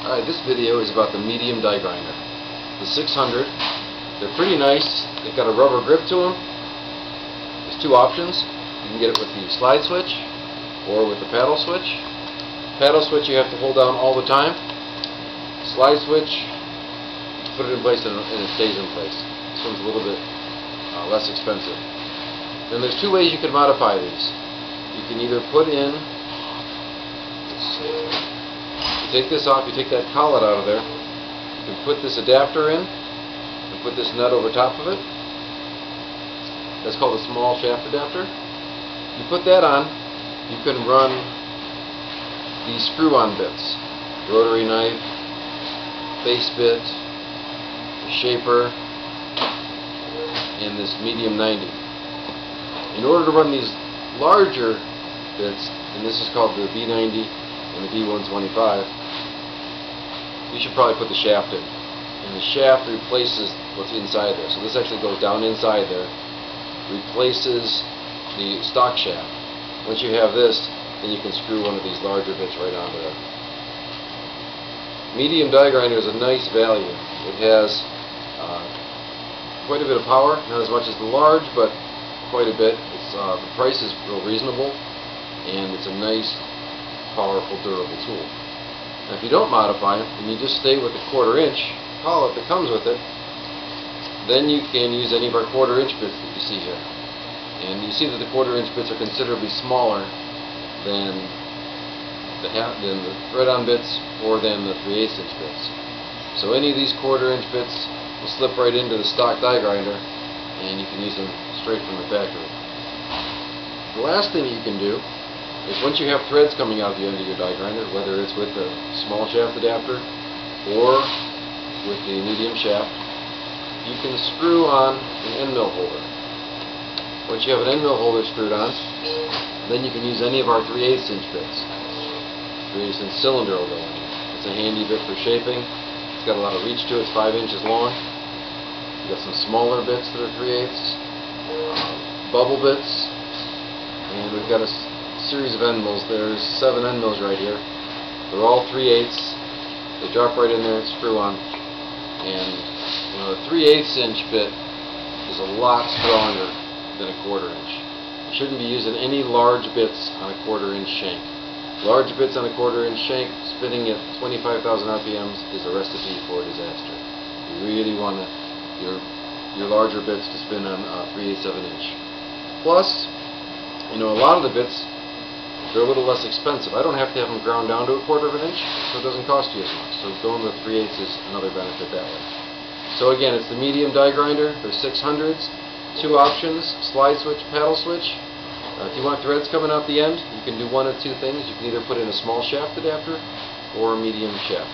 Alright, this video is about the medium die grinder. The 600. They're pretty nice. They've got a rubber grip to them. There's two options. You can get it with the slide switch or with the paddle switch. Paddle switch you have to hold down all the time. Slide switch, put it in place and it stays in place. This one's a little bit less expensive. Then there's two ways you can modify these. You can either put in, let's see, you take this off, you take that collet out of there, you can put this adapter in and put this nut over top of it. That's called a small shaft adapter. You put that on, you can run these screw-on bits, rotary knife, face bit, the shaper, and this medium 90. In order to run these larger bits, and this is called the B90 and the B125, you should probably put the shaft in. And the shaft replaces what's inside there. So this actually goes down inside there, replaces the stock shaft. Once you have this, then you can screw one of these larger bits right onto there. Medium die grinder is a nice value. It has quite a bit of power, not as much as the large, but quite a bit. The price is real reasonable, and it's a nice, powerful, durable tool. Now, if you don't modify it, and you just stay with the 1/4 inch collet that comes with it, then you can use any of our 1/4 inch bits that you see here. And you see that the 1/4 inch bits are considerably smaller than the thread-on bits or than the 3/8 inch bits. So any of these 1/4 inch bits will slip right into the stock die grinder, and you can use them straight from the factory. The last thing you can do is, once you have threads coming out the end of your die grinder, whether it's with the small shaft adapter or with the medium shaft, you can screw on an end mill holder. Once you have an end mill holder screwed on, then you can use any of our 3/8 inch bits. 3/8 inch cylinder will go in. It's a handy bit for shaping. It's got a lot of reach to it. It's 5 inches long. You've got some smaller bits that are 3/8, bubble bits, and we've got a series of end mills. There's 7 end mills right here. They're all 3/8. They drop right in there and screw on. And the 3/8 inch bit is a lot stronger than a 1/4 inch. You shouldn't be using any large bits on a 1/4 inch shank. Large bits on a 1/4 inch shank spinning at 25,000 RPMs is a recipe for disaster. You really want your larger bits to spin on 3/8 inch. Plus, a lot of the bits, they're a little less expensive. I don't have to have them ground down to a 1/4 inch, so it doesn't cost you as much. So going with 3/8 is another benefit that way. So again, it's the medium die grinder. They're 600s. Two options: slide switch, paddle switch. If you want threads coming out the end, you can do one of two things. You can either put in a small shaft adapter or a medium shaft.